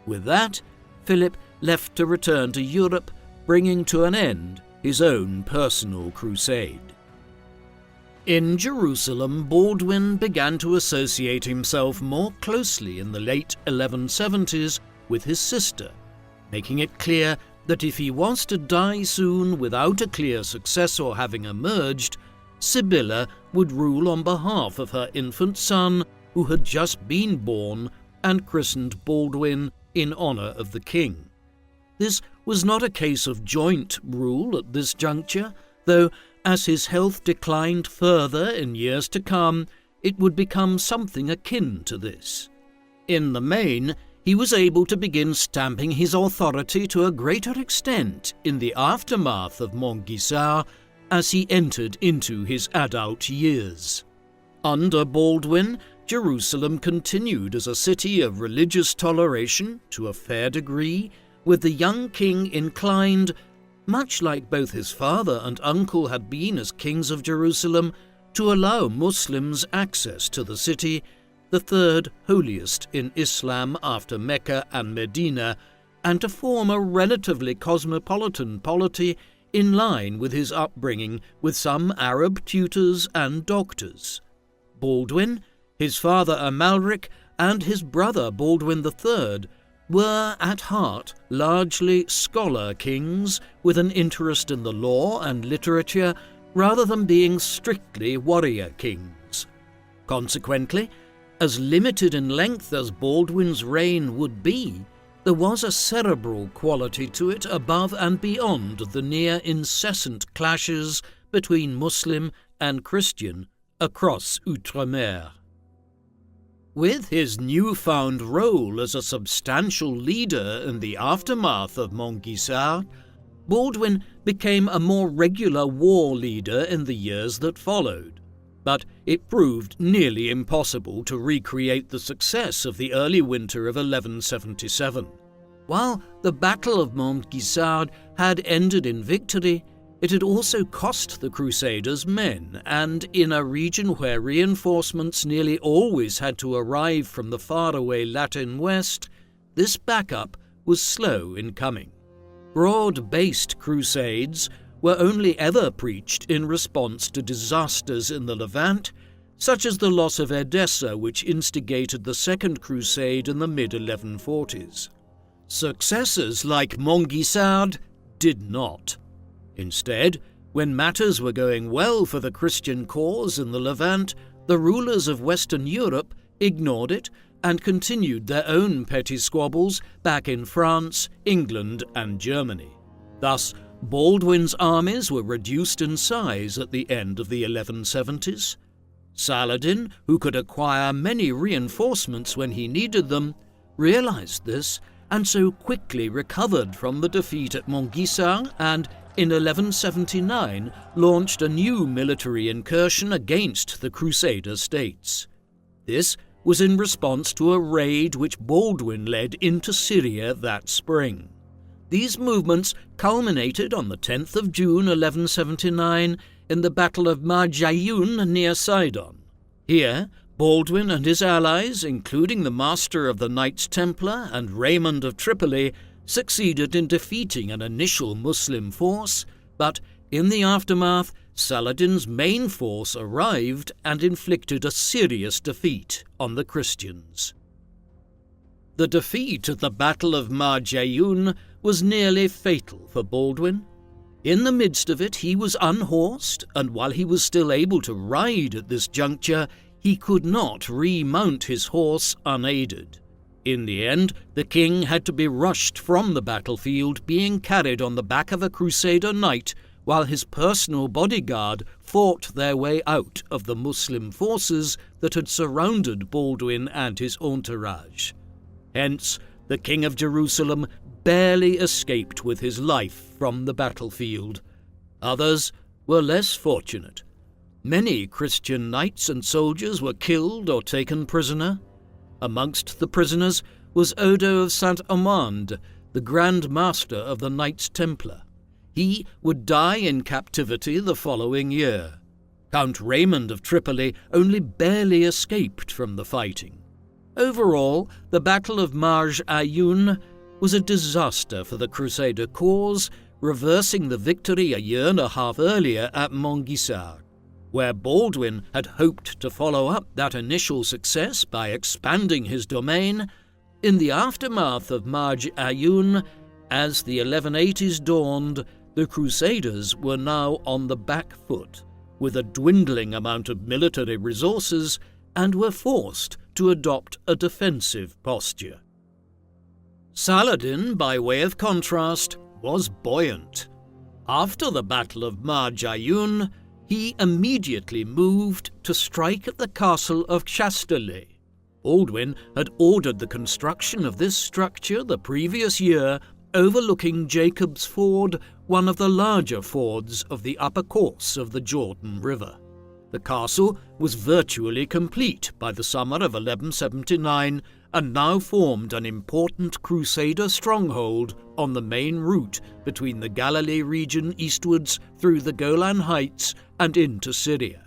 With that, Philip left to return to Europe, bringing to an end his own personal crusade. In Jerusalem, Baldwin began to associate himself more closely in the late 1170s with his sister, making it clear that if he was to die soon without a clear successor having emerged, Sibylla would rule on behalf of her infant son, who had just been born and christened Baldwin in honour of the king. This was not a case of joint rule at this juncture, though as his health declined further in years to come, it would become something akin to this. In the main, he was able to begin stamping his authority to a greater extent in the aftermath of Montgisard as he entered into his adult years. Under Baldwin, Jerusalem continued as a city of religious toleration to a fair degree, with the young king inclined, much like both his father and uncle had been as kings of Jerusalem, to allow Muslims access to the city, the third holiest in Islam after Mecca and Medina, and to form a relatively cosmopolitan polity in line with his upbringing with some Arab tutors and doctors. Baldwin, his father Amalric, and his brother Baldwin III were at heart largely scholar kings with an interest in the law and literature rather than being strictly warrior kings. Consequently, as limited in length as Baldwin's reign would be, there was a cerebral quality to it above and beyond the near incessant clashes between Muslim and Christian across Outremer. With his newfound role as a substantial leader in the aftermath of Montgisard, Baldwin became a more regular war leader in the years that followed, but it proved nearly impossible to recreate the success of the early winter of 1177. While the Battle of Montgisard had ended in victory, it had also cost the Crusaders men, and in a region where reinforcements nearly always had to arrive from the faraway Latin West, this backup was slow in coming. Broad-based crusades were only ever preached in response to disasters in the Levant, such as the loss of Edessa, which instigated the Second Crusade in the mid-1140s. Successors like Montgisard did not. Instead, when matters were going well for the Christian cause in the Levant, the rulers of Western Europe ignored it and continued their own petty squabbles back in France, England, and Germany. Thus, Baldwin's armies were reduced in size at the end of the 1170s. Saladin, who could acquire many reinforcements when he needed them, realized this and so quickly recovered from the defeat at Montgisard and, in 1179, launched a new military incursion against the Crusader states. This was in response to a raid which Baldwin led into Syria that spring. These movements culminated on the 10th of June 1179 in the Battle of Montgisard near Sidon. Here, Baldwin and his allies, including the Master of the Knights Templar and Raymond of Tripoli, succeeded in defeating an initial Muslim force, but in the aftermath, Saladin's main force arrived and inflicted a serious defeat on the Christians. The defeat at the Battle of Montgisard was nearly fatal for Baldwin. In the midst of it, he was unhorsed, and while he was still able to ride at this juncture, he could not remount his horse unaided. In the end, the king had to be rushed from the battlefield, being carried on the back of a Crusader knight, while his personal bodyguard fought their way out of the Muslim forces that had surrounded Baldwin and his entourage. Hence, the King of Jerusalem barely escaped with his life from the battlefield. Others were less fortunate. Many Christian knights and soldiers were killed or taken prisoner. Amongst the prisoners was Odo of Saint-Amand, the Grand Master of the Knights Templar. He would die in captivity the following year. Count Raymond of Tripoli only barely escaped from the fighting. Overall, the Battle of Montgisard was a disaster for the Crusader cause, reversing the victory a year and a half earlier at Montgisard. Where Baldwin had hoped to follow up that initial success by expanding his domain, in the aftermath of Montgisard, as the 1180s dawned, the Crusaders were now on the back foot, with a dwindling amount of military resources, and were forced to adopt a defensive posture. Saladin, by way of contrast, was buoyant. After the Battle of Montgisard, he immediately moved to strike at the castle of Chastelet. Baldwin had ordered the construction of this structure the previous year, overlooking Jacob's Ford, one of the larger fords of the upper course of the Jordan River. The castle was virtually complete by the summer of 1179 and now formed an important Crusader stronghold on the main route between the Galilee region eastwards through the Golan Heights and into Syria.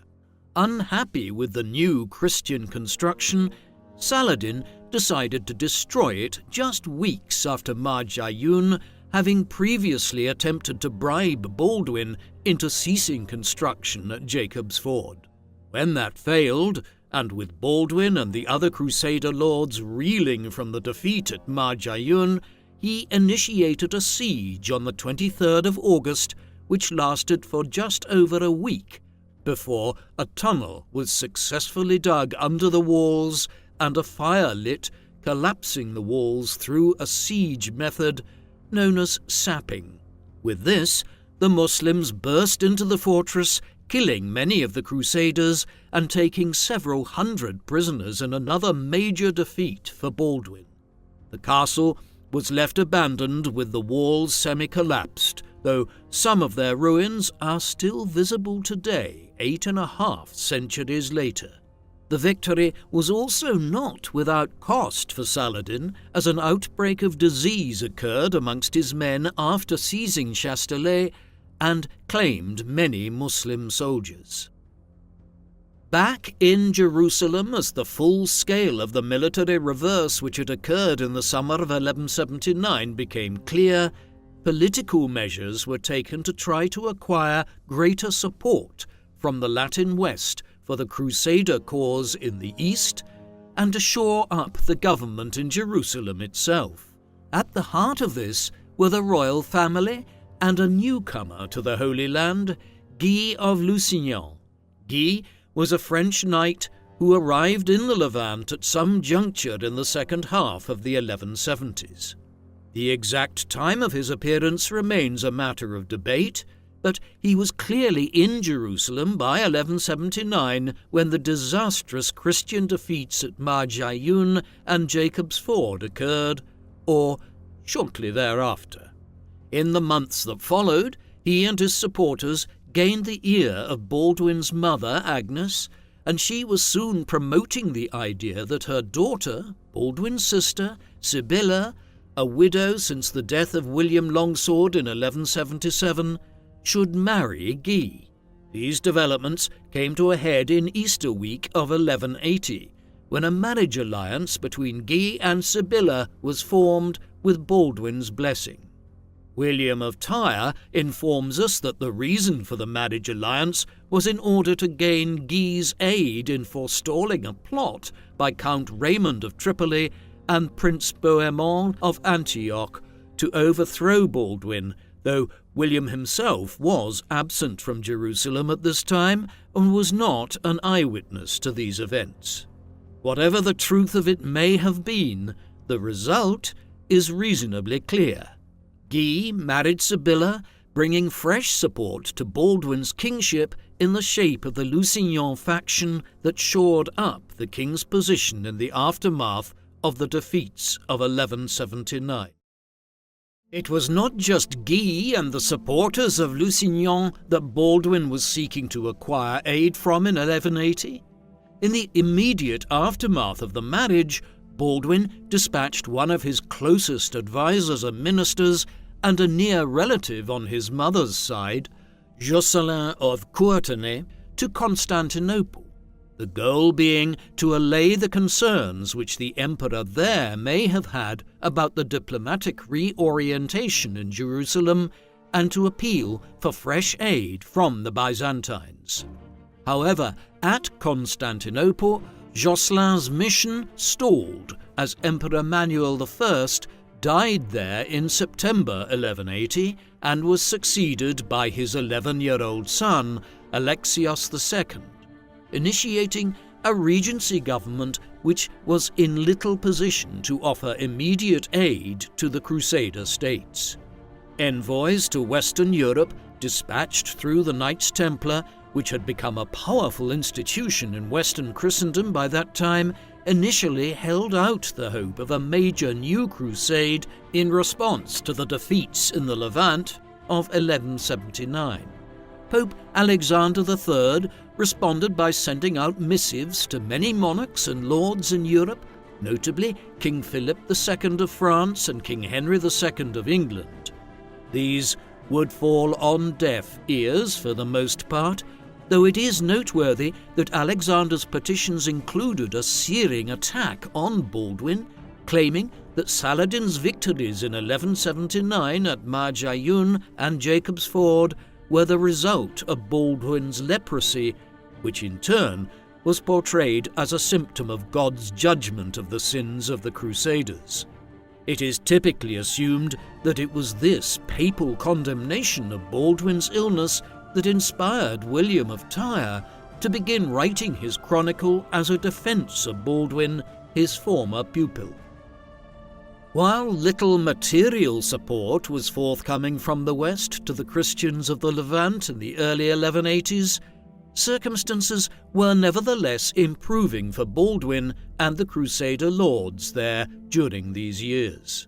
Unhappy with the new Christian construction, Saladin decided to destroy it just weeks after Montgisard, having previously attempted to bribe Baldwin into ceasing construction at Jacob's Ford. When that failed, and with Baldwin and the other Crusader lords reeling from the defeat at Montgisard, he initiated a siege on the 23rd of August, which lasted for just over a week, before a tunnel was successfully dug under the walls and a fire lit, collapsing the walls through a siege method known as sapping. With this, the Muslims burst into the fortress, killing many of the Crusaders and taking several hundred prisoners in another major defeat for Baldwin. The castle was left abandoned with the walls semi-collapsed, though some of their ruins are still visible today, 8.5 centuries later. The victory was also not without cost for Saladin, as an outbreak of disease occurred amongst his men after seizing Chastelet and claimed many Muslim soldiers. Back in Jerusalem, as the full scale of the military reverse which had occurred in the summer of 1179 became clear, political measures were taken to try to acquire greater support from the Latin West for the Crusader cause in the East, and to shore up the government in Jerusalem itself. At the heart of this were the royal family and a newcomer to the Holy Land, Guy of Lusignan. Guy was a French knight who arrived in the Levant at some juncture in the second half of the 1170s. The exact time of his appearance remains a matter of debate, but he was clearly in Jerusalem by 1179 when the disastrous Christian defeats at Montgisard and Jacob's Ford occurred, or shortly thereafter. In the months that followed, he and his supporters gained the ear of Baldwin's mother, Agnes, and she was soon promoting the idea that her daughter, Baldwin's sister, Sibylla, a widow since the death of William Longsword in 1177, should marry Guy. These developments came to a head in Easter week of 1180, when a marriage alliance between Guy and Sibylla was formed with Baldwin's blessing. William of Tyre informs us that the reason for the marriage alliance was in order to gain Guy's aid in forestalling a plot by Count Raymond of Tripoli and Prince Bohemond of Antioch to overthrow Baldwin, though William himself was absent from Jerusalem at this time and was not an eyewitness to these events. Whatever the truth of it may have been, the result is reasonably clear. Guy married Sibylla, bringing fresh support to Baldwin's kingship in the shape of the Lusignan faction that shored up the king's position in the aftermath of the defeats of 1179. It was not just Guy and the supporters of Lusignan that Baldwin was seeking to acquire aid from in 1180. In the immediate aftermath of the marriage, Baldwin dispatched one of his closest advisers and ministers and a near relative on his mother's side, Jocelyn of Courtenay, to Constantinople, the goal being to allay the concerns which the emperor there may have had about the diplomatic reorientation in Jerusalem and to appeal for fresh aid from the Byzantines. However, at Constantinople, Jocelyn's mission stalled as Emperor Manuel I died there in September 1180 and was succeeded by his 11-year-old son, Alexios II, initiating a regency government which was in little position to offer immediate aid to the Crusader states. Envoys to Western Europe, dispatched through the Knights Templar, which had become a powerful institution in Western Christendom by that time, initially held out the hope of a major new crusade in response to the defeats in the Levant of 1179. Pope Alexander III responded by sending out missives to many monarchs and lords in Europe, notably King Philip II of France and King Henry II of England. These would fall on deaf ears for the most part, though it is noteworthy that Alexander's petitions included a searing attack on Baldwin, claiming that Saladin's victories in 1179 at Marjayun and Jacob's Ford were the result of Baldwin's leprosy, which in turn was portrayed as a symptom of God's judgment of the sins of the Crusaders. It is typically assumed that it was this papal condemnation of Baldwin's illness that inspired William of Tyre to begin writing his chronicle as a defense of Baldwin, his former pupil. While little material support was forthcoming from the West to the Christians of the Levant in the early 1180s, circumstances were nevertheless improving for Baldwin and the Crusader lords there during these years.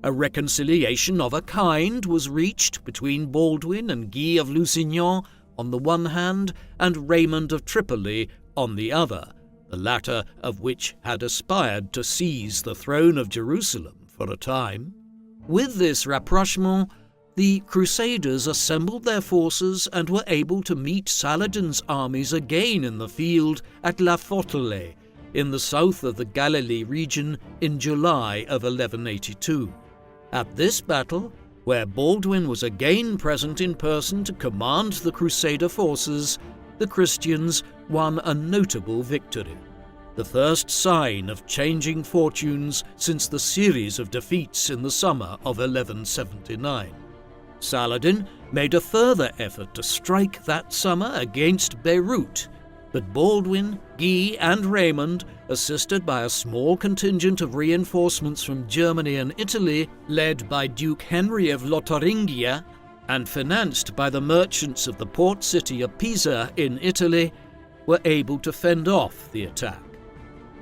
A reconciliation of a kind was reached between Baldwin and Guy of Lusignan on the one hand and Raymond of Tripoli on the other, the latter of which had aspired to seize the throne of Jerusalem for a time. With this rapprochement, the Crusaders assembled their forces and were able to meet Saladin's armies again in the field at La Fortele, in the south of the Galilee region, in July of 1182. At this battle, where Baldwin was again present in person to command the Crusader forces, the Christians won a notable victory, the first sign of changing fortunes since the series of defeats in the summer of 1179. Saladin made a further effort to strike that summer against Beirut, but Baldwin, Guy, and Raymond, assisted by a small contingent of reinforcements from Germany and Italy, led by Duke Henry of Lotharingia, and financed by the merchants of the port city of Pisa in Italy, were able to fend off the attack.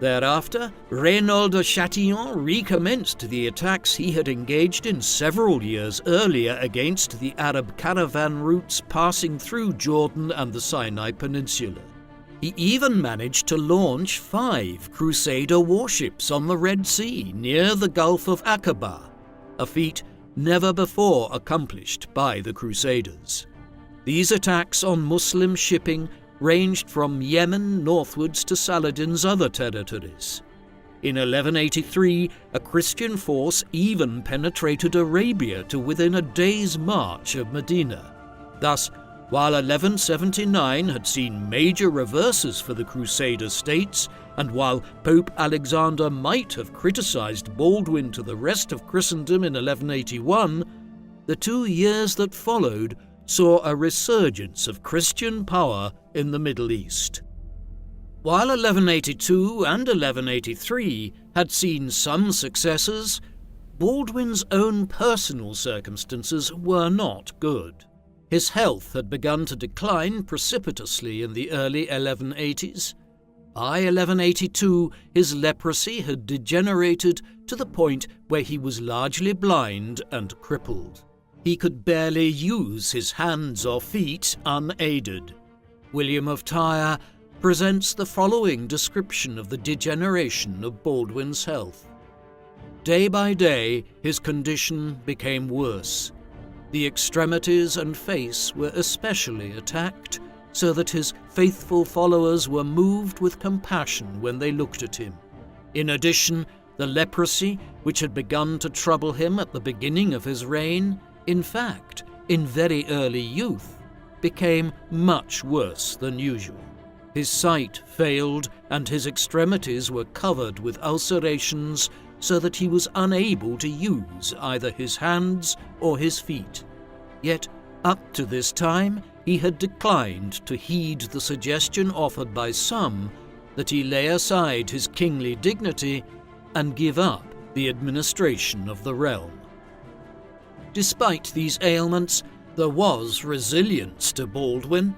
Thereafter, Reynaud de Chatillon recommenced the attacks he had engaged in several years earlier against the Arab caravan routes passing through Jordan and the Sinai Peninsula. He even managed to launch 5 Crusader warships on the Red Sea near the Gulf of Aqaba, a feat never before accomplished by the Crusaders. These attacks on Muslim shipping ranged from Yemen northwards to Saladin's other territories. In 1183, a Christian force even penetrated Arabia to within a day's march of Medina. Thus, while 1179 had seen major reverses for the Crusader states, and while Pope Alexander might have criticized Baldwin to the rest of Christendom in 1181, The 2 years that followed saw a resurgence of Christian power in the Middle East. While 1182 and 1183 had seen some successes, Baldwin's own personal circumstances were not good. His health had begun to decline precipitously in the early 1180s. By 1182, his leprosy had degenerated to the point where he was largely blind and crippled. He could barely use his hands or feet unaided. William of Tyre presents the following description of the degeneration of Baldwin's health. Day by day, his condition became worse. The extremities and face were especially attacked, so that his faithful followers were moved with compassion when they looked at him. In addition, the leprosy, which had begun to trouble him at the beginning of his reign, in fact, in very early youth, became much worse than usual. His sight failed, and his extremities were covered with ulcerations, so that he was unable to use either his hands or his feet. Yet, up to this time, he had declined to heed the suggestion offered by some that he lay aside his kingly dignity and give up the administration of the realm. Despite these ailments, there was resilience to Baldwin.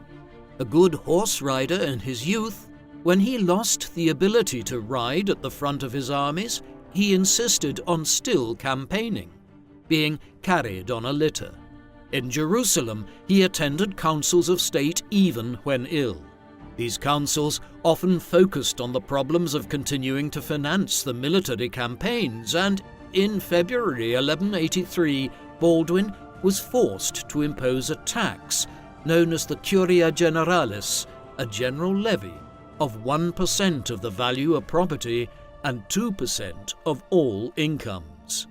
A good horse rider in his youth, when he lost the ability to ride at the front of his armies, he insisted on still campaigning, being carried on a litter. In Jerusalem, he attended councils of state even when ill. These councils often focused on the problems of continuing to finance the military campaigns, and in February 1183, Baldwin was forced to impose a tax known as the Curia Generalis, a general levy of 1% of the value of property and 2% of all incomes.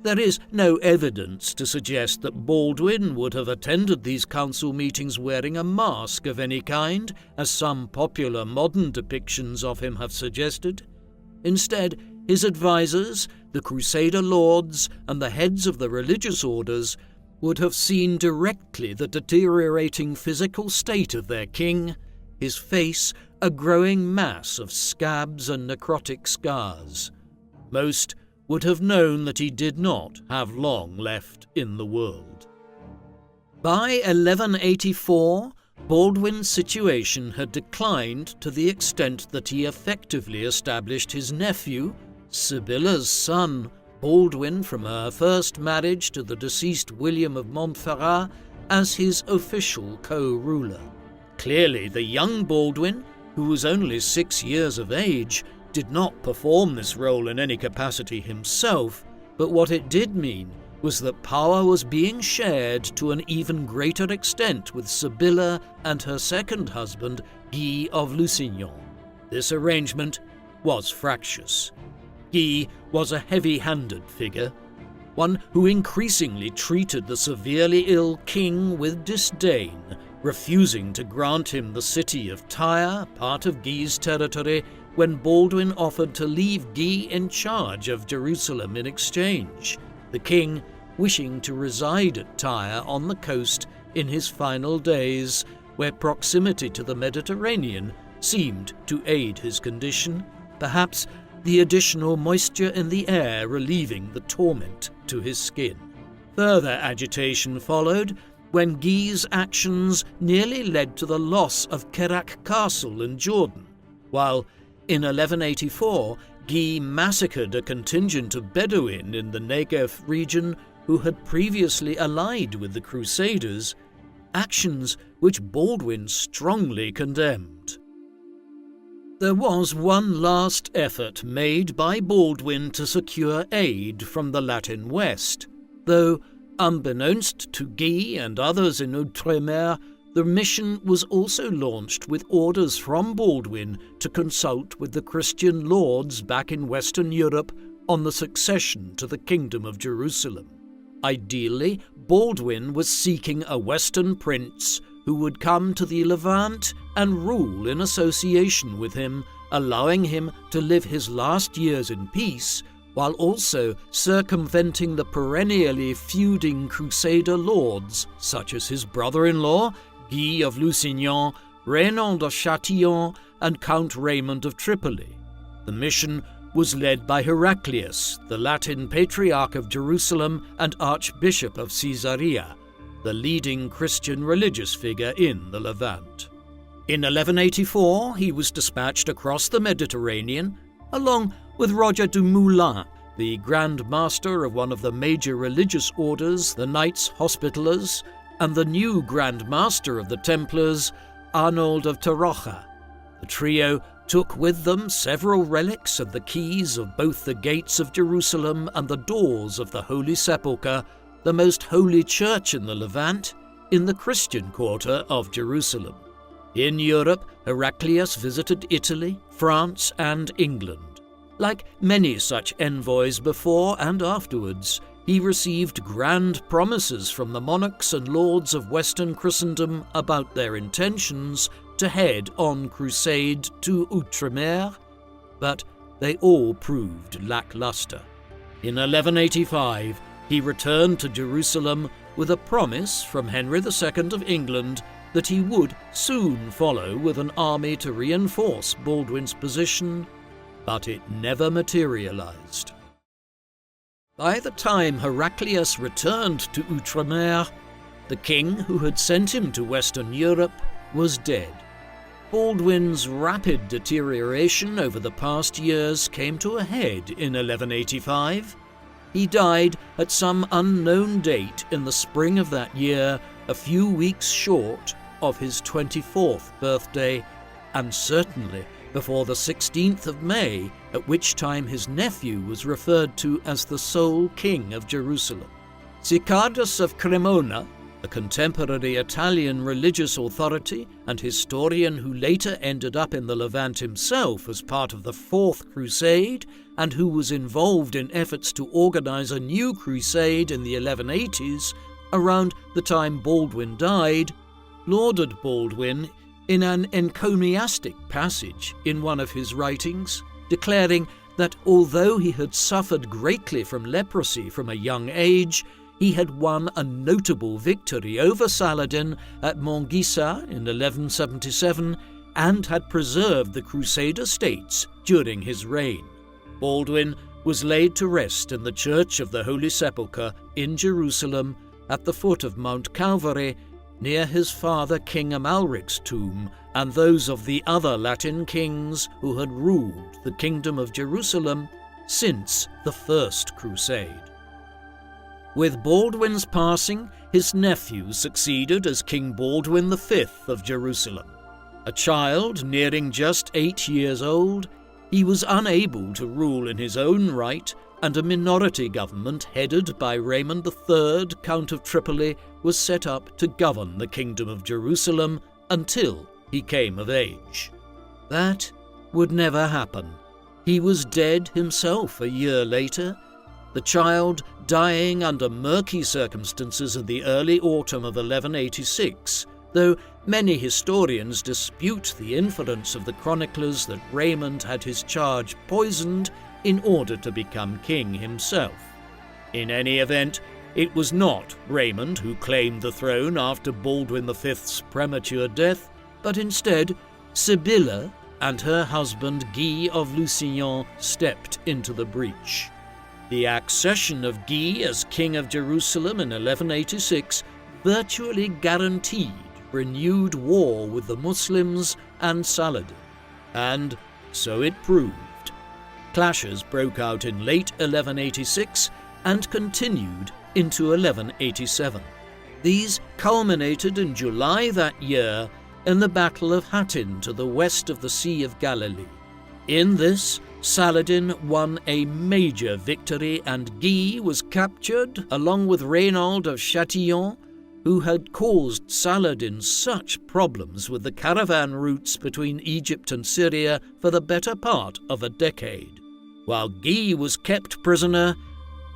There is no evidence to suggest that Baldwin would have attended these council meetings wearing a mask of any kind, as some popular modern depictions of him have suggested. Instead, his advisors, the Crusader lords, and the heads of the religious orders would have seen directly the deteriorating physical state of their king, his face a growing mass of scabs and necrotic scars. Most would have known that he did not have long left in the world. By 1184, Baldwin's situation had declined to the extent that he effectively established his nephew, Sibylla's son, Baldwin from her first marriage to the deceased William of Montferrat, as his official co-ruler. Clearly, the young Baldwin, who was only 6 years of age, did not perform this role in any capacity himself, but what it did mean was that power was being shared to an even greater extent with Sibylla and her second husband, Guy of Lusignan. This arrangement was fractious. Guy was a heavy-handed figure, one who increasingly treated the severely ill king with disdain, refusing to grant him the city of Tyre, part of Guy's territory, when Baldwin offered to leave Guy in charge of Jerusalem in exchange, the king wishing to reside at Tyre on the coast in his final days, where proximity to the Mediterranean seemed to aid his condition, perhaps the additional moisture in the air relieving the torment to his skin. Further agitation followed when Guy's actions nearly led to the loss of Kerak Castle in Jordan, while in 1184 Guy massacred a contingent of Bedouin in the Negev region who had previously allied with the Crusaders, actions which Baldwin strongly condemned. There was one last effort made by Baldwin to secure aid from the Latin West, though, unbeknownst to Guy and others in Outremer, the mission was also launched with orders from Baldwin to consult with the Christian lords back in Western Europe on the succession to the Kingdom of Jerusalem. Ideally, Baldwin was seeking a Western prince who would come to the Levant and rule in association with him, allowing him to live his last years in peace, while also circumventing the perennially feuding Crusader lords, such as his brother-in-law, Guy of Lusignan, Raymond of Châtillon, and Count Raymond of Tripoli. The mission was led by Heraclius, the Latin Patriarch of Jerusalem and Archbishop of Caesarea, the leading Christian religious figure in the Levant. In 1184, he was dispatched across the Mediterranean, along with Roger de Moulins, the Grand Master of one of the major religious orders, the Knights Hospitallers, and the new Grand Master of the Templars, Arnold of Torroja. The trio took with them several relics and the keys of both the gates of Jerusalem and the doors of the Holy Sepulchre, the most holy church in the Levant, in the Christian quarter of Jerusalem. In Europe, Heraclius visited Italy, France, and England. Like many such envoys before and afterwards, he received grand promises from the monarchs and lords of Western Christendom about their intentions to head on crusade to Outremer, but they all proved lackluster. In 1185, he returned to Jerusalem with a promise from Henry II of England that he would soon follow with an army to reinforce Baldwin's position, but it never materialized. By the time Heraclius returned to Outremer, the king who had sent him to Western Europe was dead. Baldwin's rapid deterioration over the past years came to a head in 1185. He died at some unknown date in the spring of that year, a few weeks short of his 24th birthday, and certainly before the 16th of May, at which time his nephew was referred to as the sole king of Jerusalem. Sicardus of Cremona, a contemporary Italian religious authority and historian who later ended up in the Levant himself as part of the Fourth Crusade, and who was involved in efforts to organize a new crusade in the 1180s, around the time Baldwin died, lauded Baldwin in an encomiastic passage in one of his writings, declaring that although he had suffered greatly from leprosy from a young age, he had won a notable victory over Saladin at Montgisard in 1177 and had preserved the Crusader states during his reign. Baldwin was laid to rest in the Church of the Holy Sepulchre in Jerusalem at the foot of Mount Calvary, near his father King Amalric's tomb and those of the other Latin kings who had ruled the Kingdom of Jerusalem since the First Crusade. With Baldwin's passing, his nephew succeeded as King Baldwin V of Jerusalem. A child nearing just 8 years old, he was unable to rule in his own right, and a minority government headed by Raymond III, Count of Tripoli, was set up to govern the Kingdom of Jerusalem until he came of age. That would never happen. He was dead himself a year later, the child dying under murky circumstances in the early autumn of 1186, though many historians dispute the inference of the chroniclers that Raymond had his charge poisoned in order to become king himself. In any event, it was not Raymond who claimed the throne after Baldwin V's premature death, but instead Sibylla and her husband Guy of Lusignan stepped into the breach. The accession of Guy as King of Jerusalem in 1186 virtually guaranteed renewed war with the Muslims and Saladin, and so it proved. Clashes broke out in late 1186 and continued into 1187. These culminated in July that year in the Battle of Hattin to the west of the Sea of Galilee. In this, Saladin won a major victory and Guy was captured along with Raynald of Châtillon, who had caused Saladin such problems with the caravan routes between Egypt and Syria for the better part of a decade. While Guy was kept prisoner,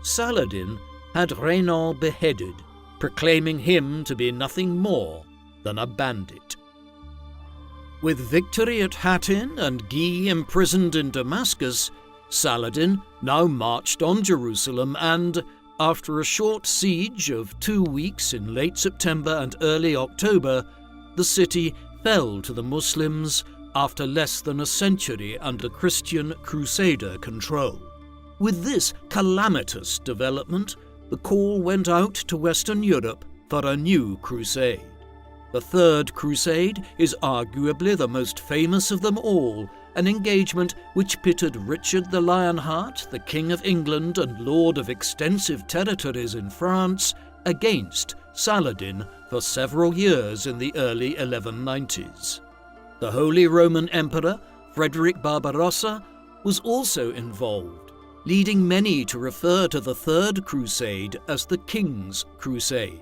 Saladin had Raynald beheaded, proclaiming him to be nothing more than a bandit. With victory at Hattin and Guy imprisoned in Damascus, Saladin now marched on Jerusalem and, after a short siege of 2 weeks in late September and early October, the city fell to the Muslims after less than a century under Christian Crusader control. With this calamitous development, the call went out to Western Europe for a new crusade. The Third Crusade is arguably the most famous of them all, an engagement which pitted Richard the Lionheart, the King of England and lord of extensive territories in France, against Saladin for several years in the early 1190s. The Holy Roman Emperor, Frederick Barbarossa, was also involved, leading many to refer to the Third Crusade as the King's Crusade.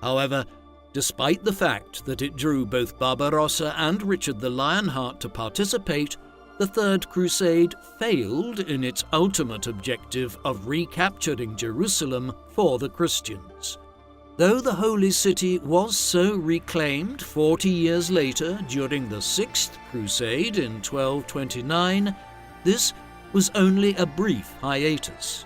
However, despite the fact that it drew both Barbarossa and Richard the Lionheart to participate, the Third Crusade failed in its ultimate objective of recapturing Jerusalem for the Christians. Though the Holy City was so reclaimed 40 years later during the Sixth Crusade in 1229, this was only a brief hiatus.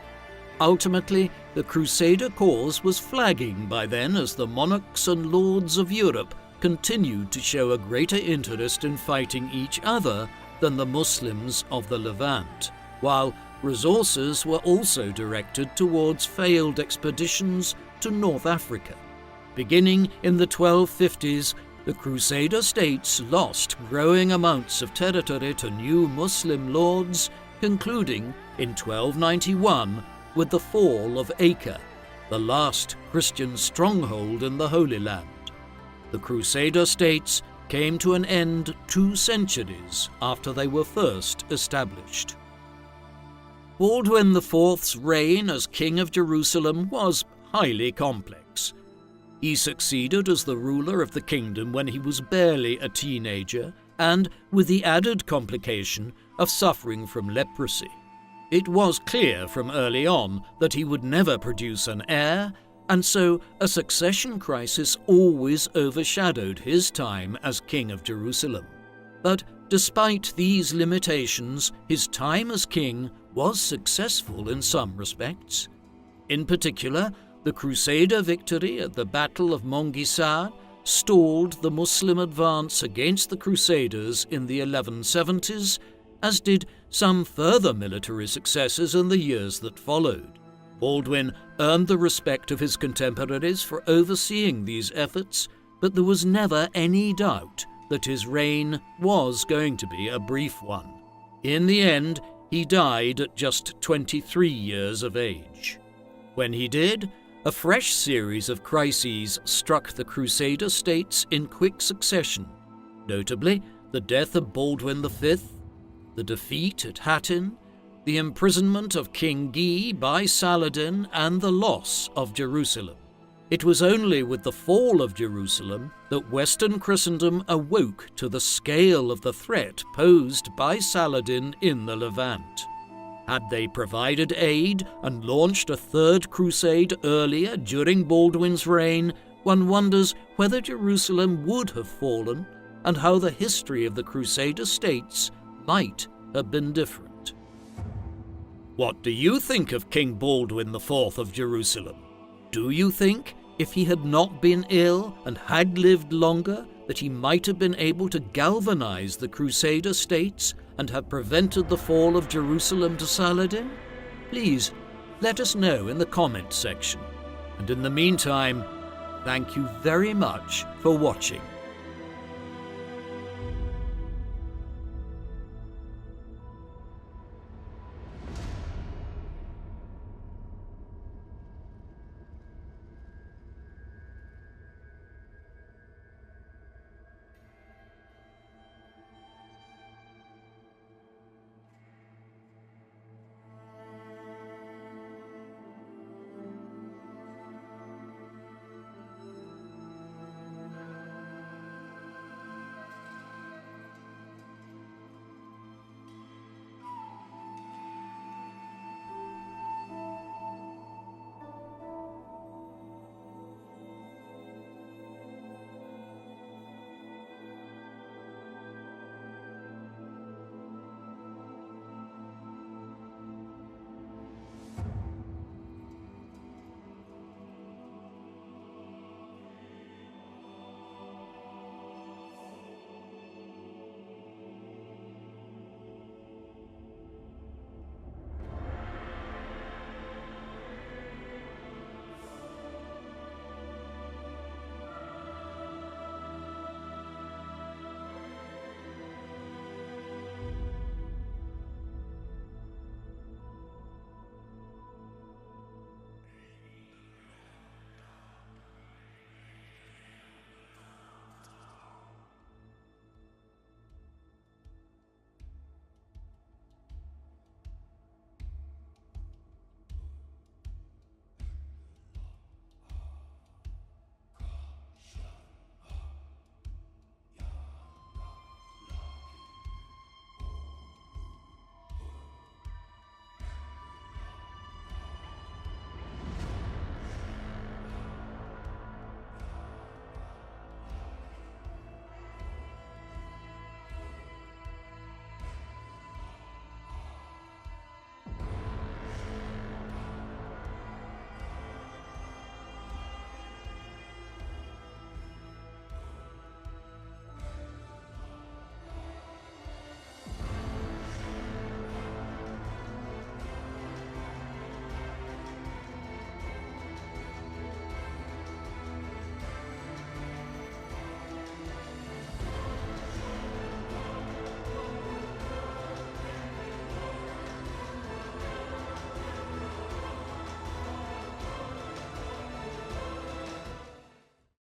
Ultimately, the Crusader cause was flagging by then as the monarchs and lords of Europe continued to show a greater interest in fighting each other than the Muslims of the Levant, while resources were also directed towards failed expeditions to North Africa. Beginning in the 1250s, the Crusader states lost growing amounts of territory to new Muslim lords, concluding in 1291 with the fall of Acre, the last Christian stronghold in the Holy Land. The Crusader states came to an end 2 centuries after they were first established. Baldwin IV's reign as King of Jerusalem was highly complex. He succeeded as the ruler of the kingdom when he was barely a teenager and with the added complication of suffering from leprosy. It was clear from early on that he would never produce an heir, and so a succession crisis always overshadowed his time as King of Jerusalem. But despite these limitations, his time as king was successful in some respects. In particular, the Crusader victory at the Battle of Montgisard stalled the Muslim advance against the Crusaders in the 1170s, as did some further military successes in the years that followed. Baldwin earned the respect of his contemporaries for overseeing these efforts, but there was never any doubt that his reign was going to be a brief one. In the end, he died at just 23 years of age. When he did, a fresh series of crises struck the Crusader states in quick succession, notably the death of Baldwin V, the defeat at Hattin, the imprisonment of King Guy by Saladin, and the loss of Jerusalem. It was only with the fall of Jerusalem that Western Christendom awoke to the scale of the threat posed by Saladin in the Levant. Had they provided aid and launched a Third Crusade earlier during Baldwin's reign, one wonders whether Jerusalem would have fallen and how the history of the Crusader states might have been different. What do you think of King Baldwin IV of Jerusalem? Do you think, if he had not been ill and had lived longer, that he might have been able to galvanize the Crusader states and have prevented the fall of Jerusalem to Saladin? Please, let us know in the comments section. And in the meantime, thank you very much for watching.